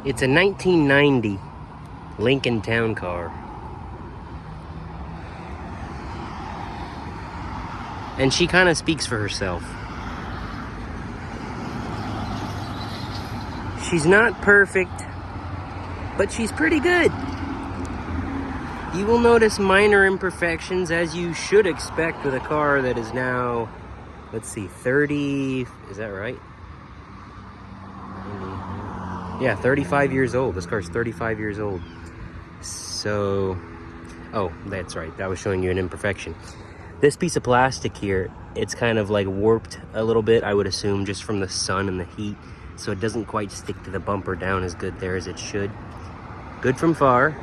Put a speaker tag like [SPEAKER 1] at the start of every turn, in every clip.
[SPEAKER 1] It's a 1990 Lincoln Town Car. And she kind of speaks for herself. She's not perfect, but she's pretty good. You will notice minor imperfections, as you should expect with a car that is now, let's see, 30, is that right? Yeah, 35 years old. This car's 35 years old. So, oh, that's right. That was showing you an imperfection. This piece of plastic here, it's kind of like warped a little bit, I would assume, just from the sun and the heat. So it doesn't quite stick to the bumper down as good there as it should. Good from far.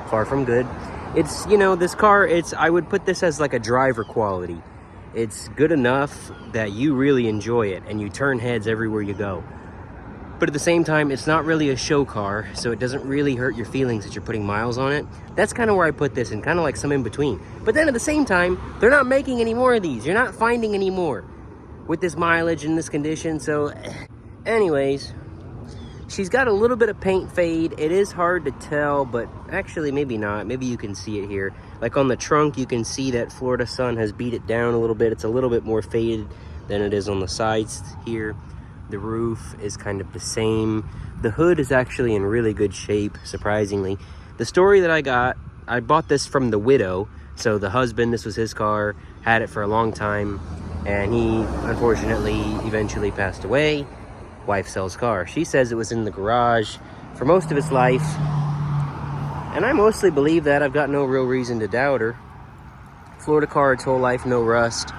[SPEAKER 1] Far from good. It's, you know, this car, I would put this as like a driver quality. It's good enough that you really enjoy it and you turn heads everywhere you go. But at the same time, it's not really a show car, so it doesn't really hurt your feelings that you're putting miles on it. That's kind of where I put this, and kind of like some in between. But then at the same time, they're not making any more of these. You're not finding any more with this mileage and this condition. So anyways, she's got a little bit of paint fade. It is hard to tell, but actually maybe not. Maybe you can see it here. Like on the trunk, you can see that Florida sun has beat it down a little bit. It's a little bit more faded than it is on the sides here. The roof is kind of the same. The hood is actually in really good shape, surprisingly. The story that I bought this from the widow. So the husband, this was his car, had it for a long time, and he unfortunately eventually passed away. Wife sells car. She says it was in the garage for most of its life, and I mostly believe that. I've got no real reason to doubt her. Florida car its whole life, no rust.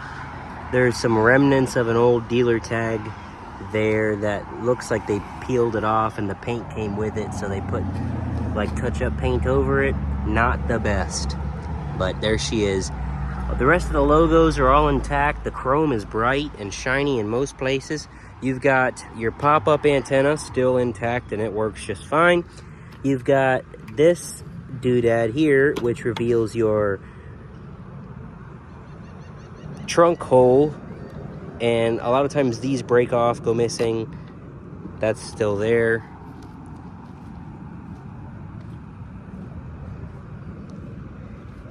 [SPEAKER 1] There's some remnants of an old dealer tag there that looks like they peeled it off and the paint came with it, so they put like touch-up paint over it. Not the best, but there she is. The rest of the logos are all intact. The chrome is bright and shiny in most places. You've got your pop-up antenna still intact and it works just fine. You've got this doodad here, which reveals your trunk hole, and a lot of times these break off, go missing. That's still there.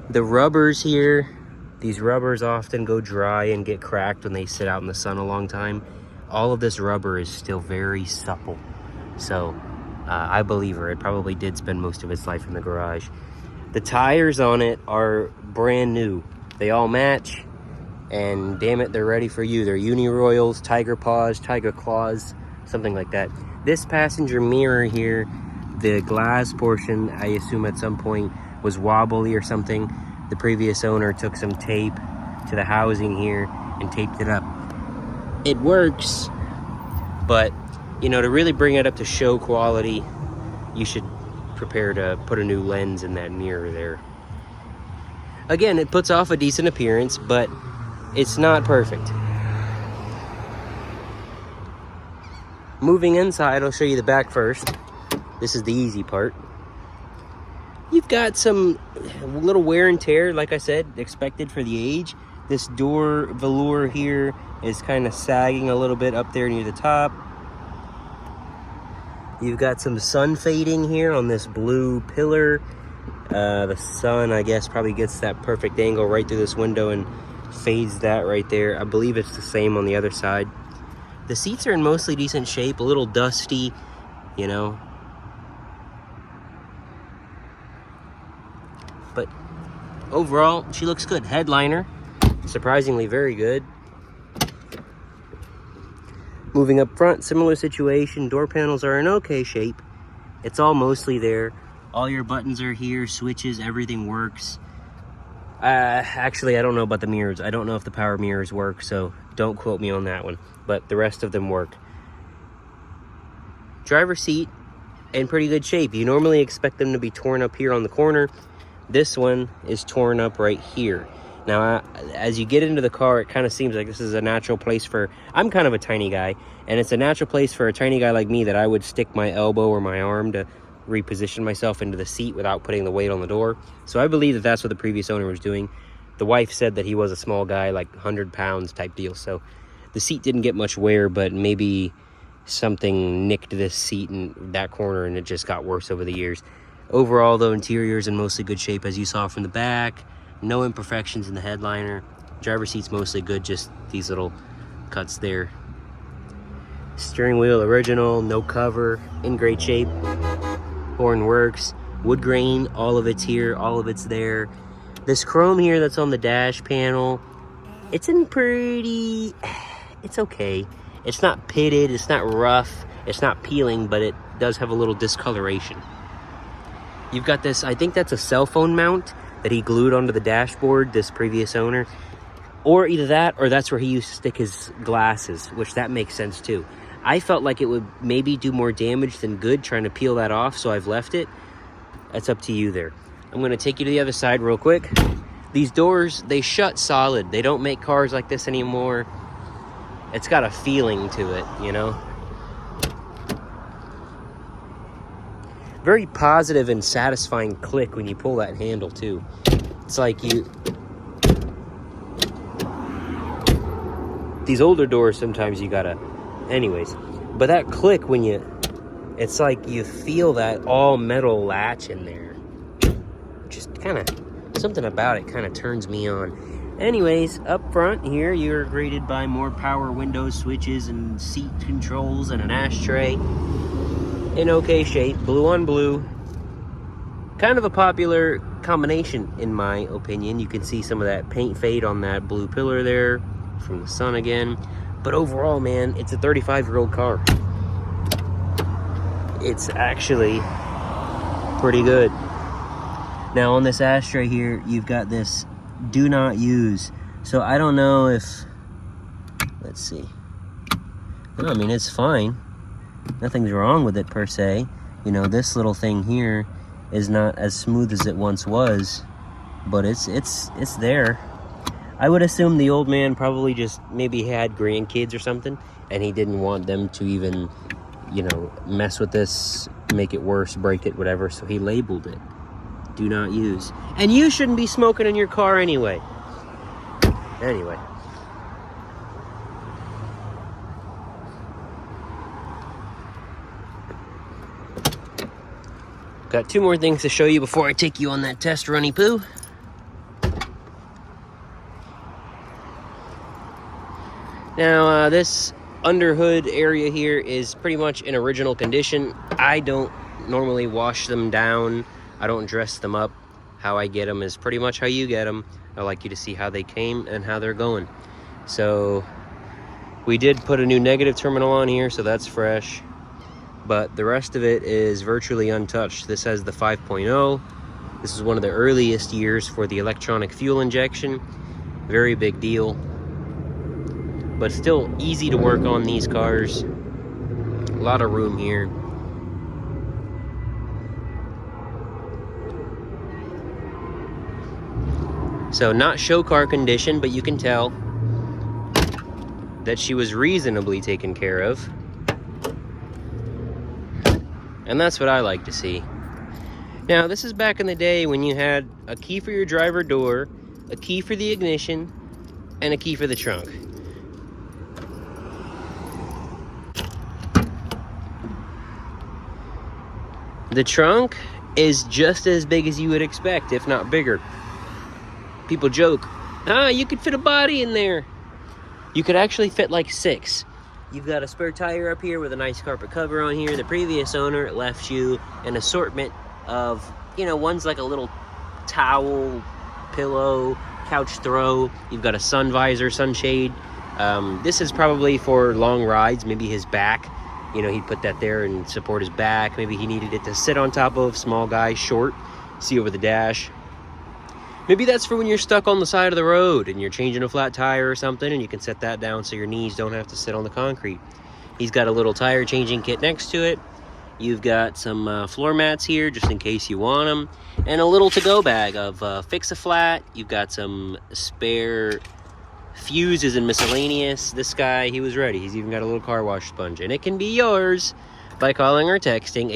[SPEAKER 1] The rubbers here, these rubbers often go dry and get cracked when they sit out in the sun a long time. All of this rubber is still very supple. So I believe her. It probably did spend most of its life in the garage. The tires on it are brand new. They all match. And damn it, they're ready for you. They're Uni Royals, Tiger Paws, Tiger Claws, something like that. This passenger mirror here, the glass portion, I assume at some point was wobbly or something. The previous owner took some tape to the housing here and taped it up. It works, but you know, to really bring it up to show quality, you should prepare to put a new lens in that mirror there. Again, it puts off a decent appearance, but it's not perfect. Moving inside, I'll show you the back first. This is the easy part. You've got some little wear and tear, like I said, expected for the age. This door velour here is kind of sagging a little bit up there near the top. You've got some sun fading here on this blue pillar. The sun, I guess, probably gets that perfect angle right through this window and fades that right there. I believe it's the same on the other side. The seats are in mostly decent shape, a little dusty, you know. But overall, she looks good. Headliner, surprisingly very good. Moving up front, similar situation. Door panels are in okay shape. It's all mostly there. All your buttons are here, switches, everything works. Actually, I don't know about the mirrors. I don't know if the power mirrors work, so don't quote me on that one. But the rest of them work. Driver's seat in pretty good shape. You normally expect them to be torn up here on the corner. This one is torn up right here. Now, as you get into the car, it kind of seems like this is a natural place for... I'm kind of a tiny guy, and it's a natural place for a tiny guy like me that I would stick my elbow or my arm to reposition myself into the seat without putting the weight on the door. So I believe that that's what the previous owner was doing. The wife said that he was a small guy, like 100 pounds type deal. So the seat didn't get much wear, but maybe something nicked this seat in that corner, and it just got worse over the years. Overall, though, interior is in mostly good shape, as you saw from the back. No imperfections in the headliner. Driver's seat's mostly good, just these little cuts there. Steering wheel original, no cover, in great shape. Horn works. Wood grain, all of it's here, all of it's there. This chrome here that's on the dash panel, it's in pretty... it's okay. It's not pitted, it's not rough, it's not peeling, but it does have a little discoloration. You've got this, I think that's a cell phone mount that he glued onto the dashboard, this previous owner. Or either that, or that's where he used to stick his glasses, which that makes sense too. I felt like it would maybe do more damage than good trying to peel that off, so I've left it. That's up to you there. I'm gonna take you to the other side real quick. These doors, they shut solid. They don't make cars like this anymore. It's got a feeling to it, you know? Very positive and satisfying click when you pull that handle too. It's like these older doors, sometimes you gotta, anyways. But that click when it's like you feel that all metal latch in there. Just kind of, something about it kind of turns me on. Anyways, up front here, you're greeted by more power window switches and seat controls and an ashtray. In okay shape, blue on blue. Kind of a popular combination, in my opinion. You can see some of that paint fade on that blue pillar there from the sun again. But overall, man, it's a 35-year-old car. It's actually pretty good. Now on this ashtray here, you've got this do not use. So I don't know if, let's see. No, I mean, it's fine. Nothing's wrong with it per se. You know, this little thing here is not as smooth as it once was, but it's there. I would assume the old man probably just maybe had grandkids or something, and he didn't want them to even, you know, mess with this, make it worse, break it, whatever, so he labeled it do not use. And you shouldn't be smoking in your car anyway. Anyway. Got two more things to show you before I take you on that test, Runny Poo. Now, this underhood area here is pretty much in original condition. I don't normally wash them down. I don't dress them up. How I get them is pretty much how you get them. I like you to see how they came and how they're going. So, we did put a new negative terminal on here, so that's fresh. But the rest of it is virtually untouched. This has the 5.0. This is one of the earliest years for the electronic fuel injection. Very big deal. But still easy to work on these cars. A lot of room here. So not show car condition, but you can tell that she was reasonably taken care of. And that's what I like to see. Now, this is back in the day when you had a key for your driver door, a key for the ignition, and a key for the trunk. The trunk is just as big as you would expect, if not bigger. People joke, you could fit a body in there. You could actually fit like 6. You've got a spare tire up here with a nice carpet cover on here. The previous owner left you an assortment of, you know, one's like a little towel, pillow, couch throw. You've got a sun visor, sunshade. This is probably for long rides, maybe his back. You know, he'd put that there and support his back. Maybe he needed it to sit on top of, small guy, short, see over the dash. Maybe that's for when you're stuck on the side of the road and you're changing a flat tire or something, and you can set that down so your knees don't have to sit on the concrete. He's got a little tire changing kit next to it. You've got some floor mats here just in case you want them, and a little to-go bag of Fix-A-Flat. You've got some spare fuses and miscellaneous. This guy, he was ready. He's even got a little car wash sponge, and it can be yours by calling or texting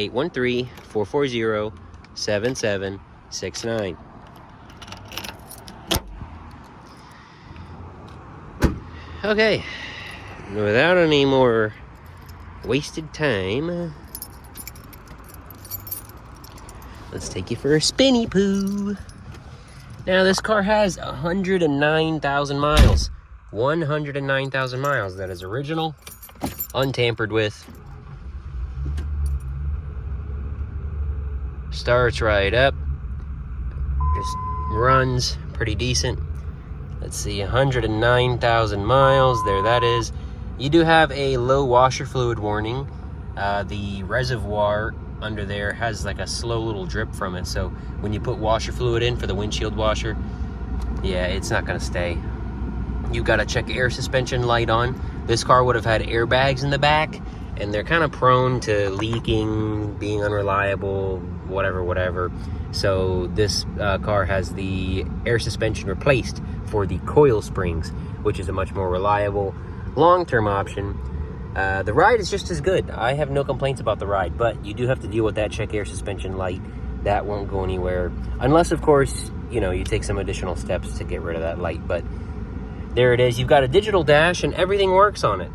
[SPEAKER 1] 813-440-7769. Okay, without any more wasted time. Let's take you for a spinny poo. Now this car has 109,000 miles. 109,000 miles. That is original, untampered with. Starts right up. Just runs pretty decent. Let's see, 109,000 miles. There that is. You do have a low washer fluid warning. The reservoir under there has like a slow little drip from it, so when you put washer fluid in for the windshield washer, yeah, it's not gonna stay. You gotta check air suspension light on. This car would have had airbags in the back, and they're kind of prone to leaking, being unreliable, whatever. So this car has the air suspension replaced for the coil springs, which is a much more reliable long-term option. The ride is just as good. I have no complaints about the ride, but you do have to deal with that check air suspension light. That won't go anywhere unless, of course, you know, you take some additional steps to get rid of that light. But there it is. You've got a digital dash and everything works on it.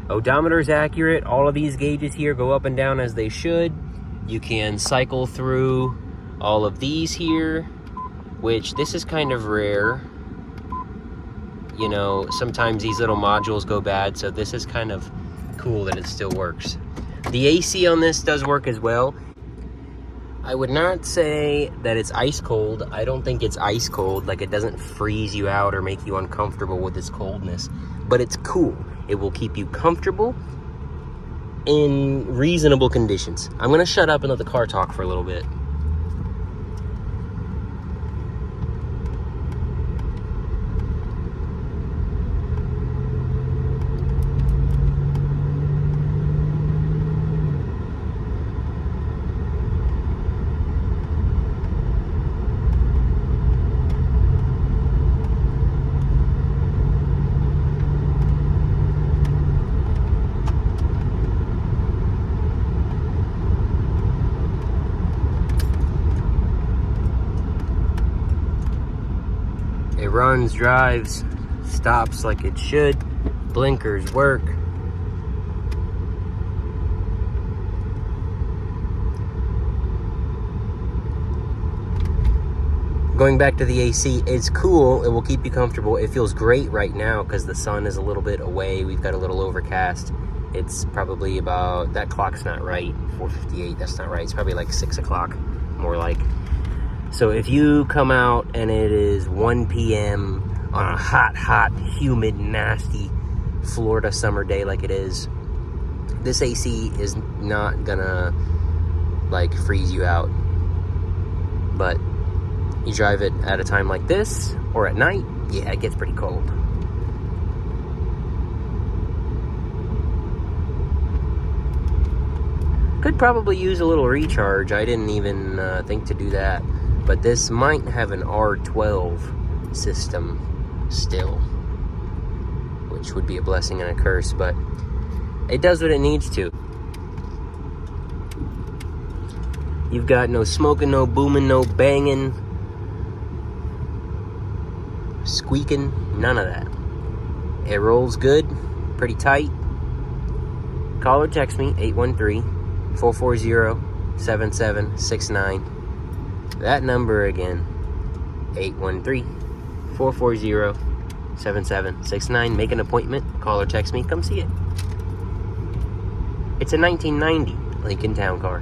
[SPEAKER 1] Odometer is accurate. All of these gauges here go up and down as they should. You can cycle through all of these here, which this is kind of rare. You know, sometimes these little modules go bad, so this is kind of cool that it still works. The AC on this does work as well. I would not say that it's ice cold. I don't think it's ice cold, like it doesn't freeze you out or make you uncomfortable with its coldness, but it's cool. It will keep you comfortable in reasonable conditions. I'm gonna shut up and let the car talk for a little bit. It runs, drives, stops like it should. Blinkers work. Going back to the AC, it's cool. It will keep you comfortable. It feels great right now because the sun is a little bit away. We've got a little overcast. It's probably about, that clock's not right, 4:58, that's not right. It's probably like 6 o'clock, more like. So if you come out and it is 1 p.m. on a hot, humid, nasty Florida summer day like it is, this AC is not gonna like freeze you out. But you drive it at a time like this or at night, yeah, it gets pretty cold. Could probably use a little recharge. I didn't even think to do that. But this might have an R12 system still, which would be a blessing and a curse, but it does what it needs to. You've got no smoking, no booming, no banging, squeaking, none of that. It rolls good, pretty tight. Call or text me, 813-440-7769. That number again, 813-440-7769. Make an appointment, call or text me, come see it. It's a 1990 Lincoln Town Car.